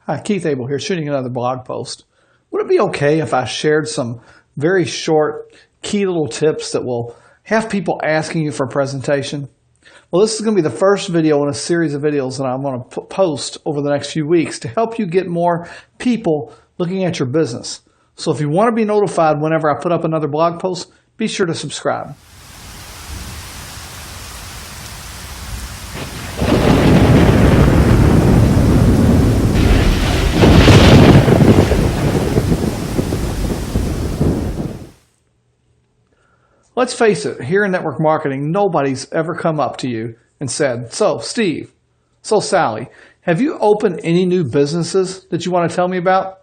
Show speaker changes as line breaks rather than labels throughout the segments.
Hi, Keith Abel here, shooting another blog post. Would it be okay if I shared some very short, key little tips that will have people asking you for a presentation? Well, this is going to be the first video in a series of videos that I'm going to post over the next few weeks to help you get more people looking at your business. So if you want to be notified whenever I put up another blog post, be sure to subscribe. Let's face it, here in network marketing, nobody's ever come up to you and said, "So, Steve, so Sally, have you opened any new businesses that you want to tell me about?"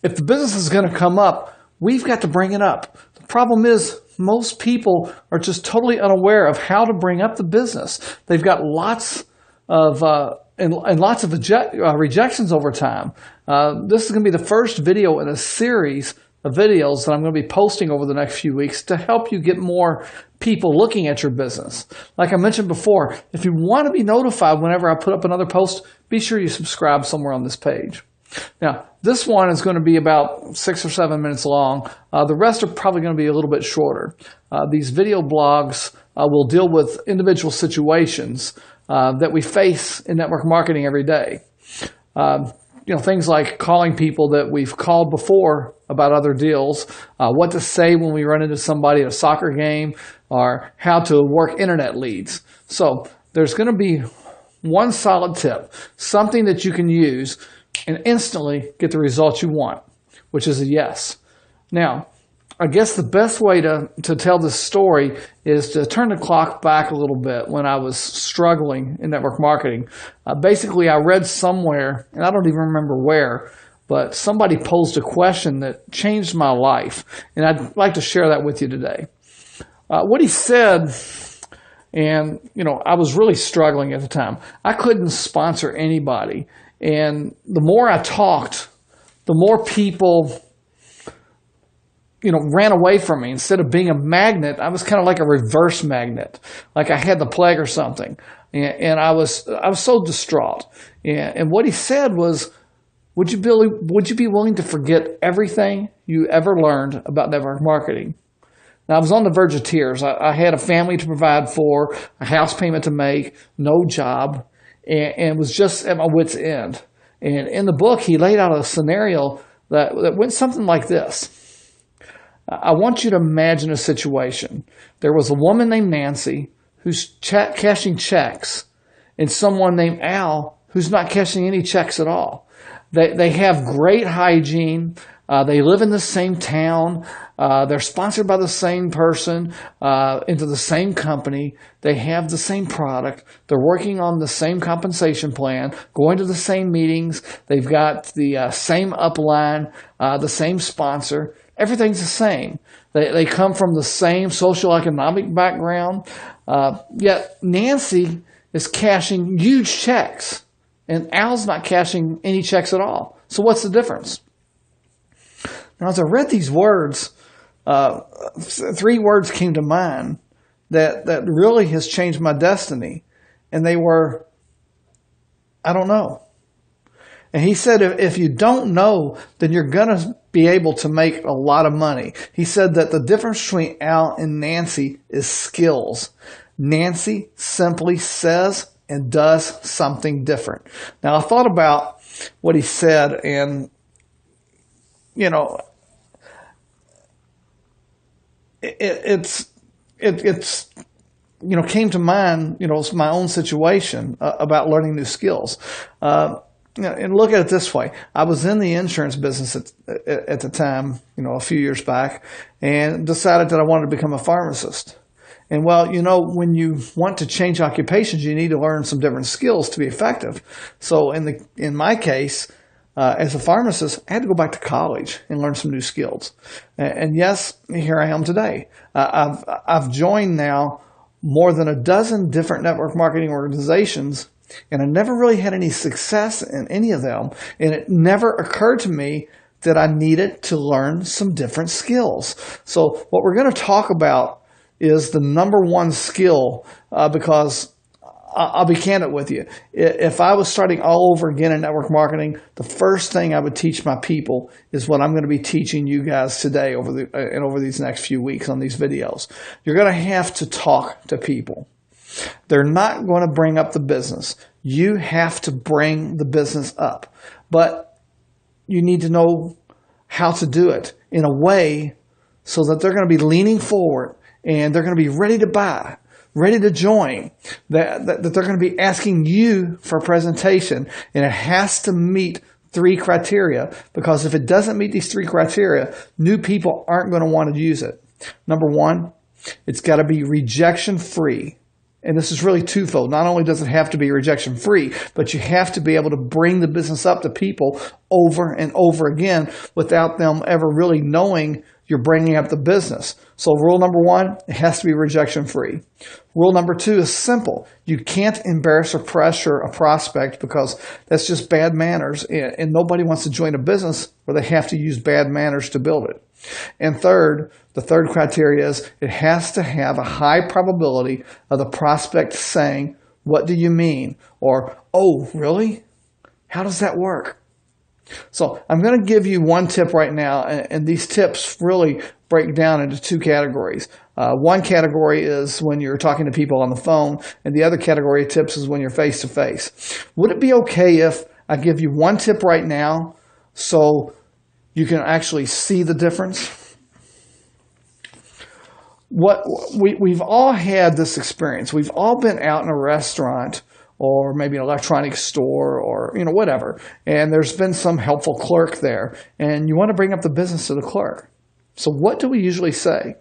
If the business is going to come up, we've got to bring it up. The problem is most people are just totally unaware of how to bring up the business. They've got lots of rejections over time. This is going to be the first video in a series of videos that I'm going to be posting over the next few weeks to help you get more people looking at your business. Like I mentioned before, if you want to be notified whenever I put up another post, be sure you subscribe somewhere on this page. Now, this one is going to be about 6 or 7 minutes long. The rest are probably going to be a little bit shorter. These video blogs will deal with individual situations that we face in network marketing every day. Things like calling people that we've called before about other deals, what to say when we run into somebody at a soccer game, or how to work internet leads. So there's going to be one solid tip, something that you can use and instantly get the results you want, which is a yes. Now, I guess the best way to tell this story is to turn the clock back a little bit when I was struggling in network marketing. Basically, I read somewhere, and I don't even remember where, but somebody posed a question that changed my life, and I'd like to share that with you today. What he said, and I was really struggling at the time. I couldn't sponsor anybody, and the more I talked, the more people ran away from me. Instead of being a magnet, I was kind of like a reverse magnet, like I had the plague or something. And I was so distraught. And what he said was, would you be willing to forget everything you ever learned about network marketing? Now, I was on the verge of tears. I had a family to provide for, a house payment to make, no job, and was just at my wit's end. And in the book, he laid out a scenario that went something like this. I want you to imagine a situation. There was a woman named Nancy who's cashing checks, and someone named Al who's not cashing any checks at all. They have great hygiene. They live in the same town. They're sponsored by the same person, into the same company. They have the same product. They're working on the same compensation plan, going to the same meetings. They've got the same upline, the same sponsor. Everything's the same. They come from the same social economic background. Yet Nancy is cashing huge checks, and Al's not cashing any checks at all. So what's the difference? Now, as I read these words, 3 words came to mind that really has changed my destiny. And they were, I don't know. And he said, if you don't know, then you're going to be able to make a lot of money. He said that the difference between Al and Nancy is skills. Nancy simply says and does something different. Now, I thought about what he said, and, it's came to mind, it's my own situation about learning new skills. And look at it this way. I was in the insurance business at the time, a few years back, and decided that I wanted to become a pharmacist. And well, when you want to change occupations, you need to learn some different skills to be effective. So in my case, as a pharmacist, I had to go back to college and learn some new skills. And yes, here I am today. I've joined now more than a dozen different network marketing organizations, and I never really had any success in any of them. And it never occurred to me that I needed to learn some different skills. So what we're going to talk about is the number one skill, because I'll be candid with you. If I was starting all over again in network marketing, the first thing I would teach my people is what I'm going to be teaching you guys today over these next few weeks on these videos. You're going to have to talk to people. They're not going to bring up the business. You have to bring the business up. But you need to know how to do it in a way so that they're going to be leaning forward and they're going to be ready to buy, ready to join, that they're going to be asking you for a presentation, and it has to meet 3 criteria, because if it doesn't meet these 3 criteria, new people aren't going to want to use it. Number 1, it's got to be rejection-free. And this is really twofold. Not only does it have to be rejection-free, but you have to be able to bring the business up to people over and over again without them ever really knowing you're bringing up the business. So rule number 1, it has to be rejection-free. Rule number 2 is simple. You can't embarrass or pressure a prospect, because that's just bad manners, and nobody wants to join a business where they have to use bad manners to build it. And third, the third criteria is it has to have a high probability of the prospect saying, "What do you mean?" or, "Oh, really? How does that work?" So I'm going to give you one tip right now, and these tips really break down into 2 categories. One category is when you're talking to people on the phone, and the other category of tips is when you're face-to-face. Would it be okay if I give you one tip right now so you can actually see the difference? We've all had this experience. We've all been out in a restaurant or maybe an electronics store or whatever, and there's been some helpful clerk there, and you want to bring up the business to the clerk. So what do we usually say?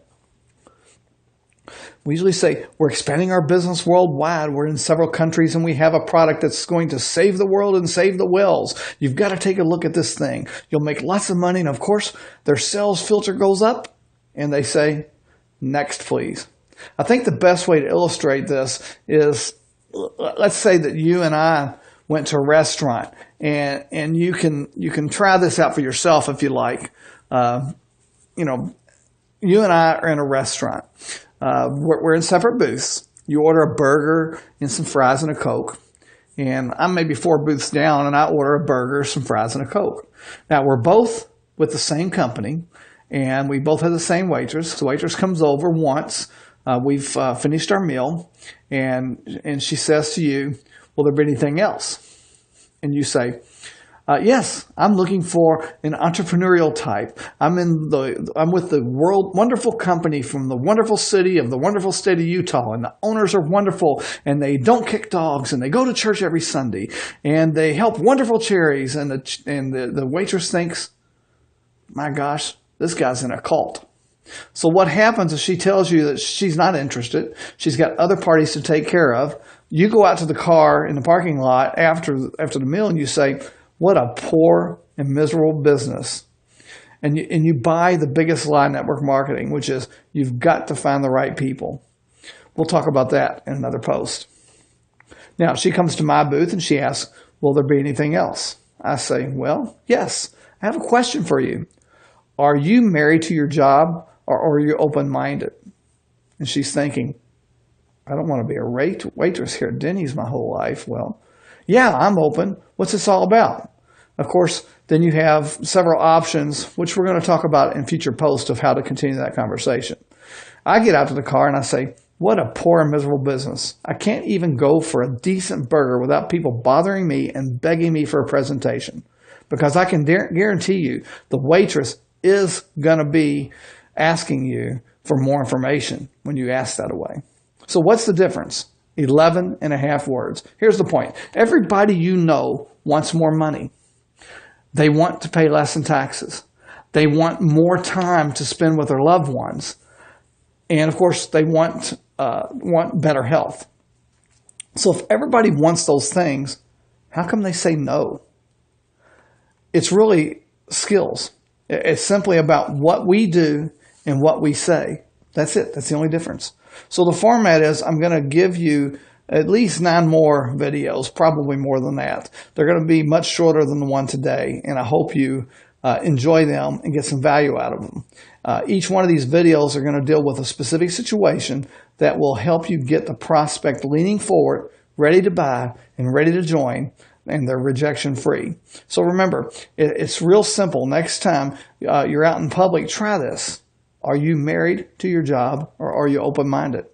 We usually say, "We're expanding our business worldwide. We're in several countries, and we have a product that's going to save the world and save the whales. You've got to take a look at this thing. You'll make lots of money." And of course, their sales filter goes up, and they say, "Next, please." I think the best way to illustrate this is, let's say that you and I went to a restaurant, and you can try this out for yourself if you like. You and I are in a restaurant. We're in separate booths. You order a burger and some fries and a Coke. And I'm maybe 4 booths down, and I order a burger, some fries, and a Coke. Now, we're both with the same company, and we both have the same waitress. The waitress comes over once. We've finished our meal, and she says to you, "Will there be anything else?" And you say, "Yes, I'm looking for an entrepreneurial type. I'm with the wonderful company from the wonderful city of the wonderful state of Utah, and the owners are wonderful, and they don't kick dogs, and they go to church every Sunday, and they help wonderful charities." And the waitress thinks, "My gosh, this guy's in a cult." So what happens is she tells you that she's not interested. She's got other parties to take care of. You go out to the car in the parking lot after the meal, and you say, "What a poor and miserable business." And you buy the biggest lie in network marketing, which is you've got to find the right people. We'll talk about that in another post. Now, she comes to my booth and she asks, "Will there be anything else?" I say, "Well, yes. I have a question for you. Are you married to your job, or are you open-minded?" And she's thinking, "I don't want to be a waitress here at Denny's my whole life." Well, "Yeah, I'm open. What's this all about?" Of course, then you have several options, which we're going to talk about in future posts of how to continue that conversation. I get out to the car and I say, "What a poor and miserable business. I can't even go for a decent burger without people bothering me and begging me for a presentation." Because I can guarantee you the waitress is going to be asking you for more information when you ask that away. So what's the difference? 11 and a half words. Here's the point. Everybody you know wants more money. They want to pay less in taxes. They want more time to spend with their loved ones. And of course, they want better health. So if everybody wants those things, how come they say no? It's really skills. It's simply about what we do and what we say. That's it. That's the only difference. So the format is I'm going to give you at least 9 more videos, probably more than that. They're going to be much shorter than the one today, and I hope you enjoy them and get some value out of them. Each one of these videos are going to deal with a specific situation that will help you get the prospect leaning forward ready to buy and ready to join, and they're rejection free. So remember, it's real simple. Next time you're out in public, try this. Are you married to your job, or are you open-minded?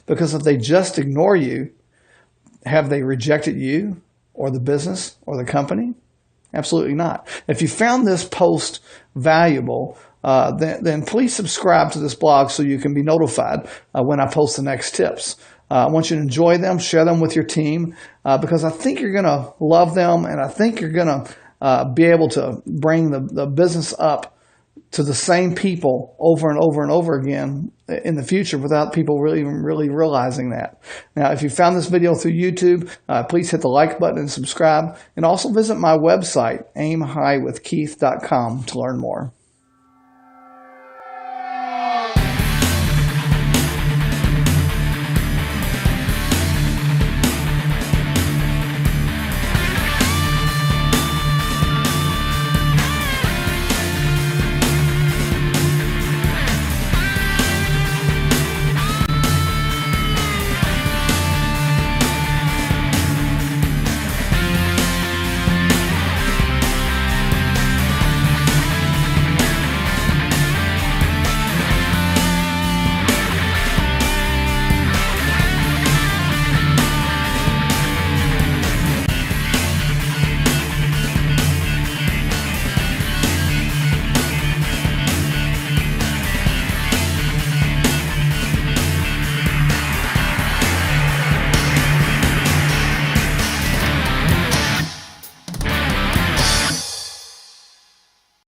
Because if they just ignore you, have they rejected you or the business or the company? Absolutely not. If you found this post valuable, then please subscribe to this blog so you can be notified when I post the next tips. I want you to enjoy them, share them with your team, because I think you're going to love them, and I think you're going to be able to bring the business up to the same people over and over and over again in the future without people really realizing that. Now, if you found this video through YouTube, please hit the like button and subscribe, and also visit my website, aimhighwithkeith.com, to learn more.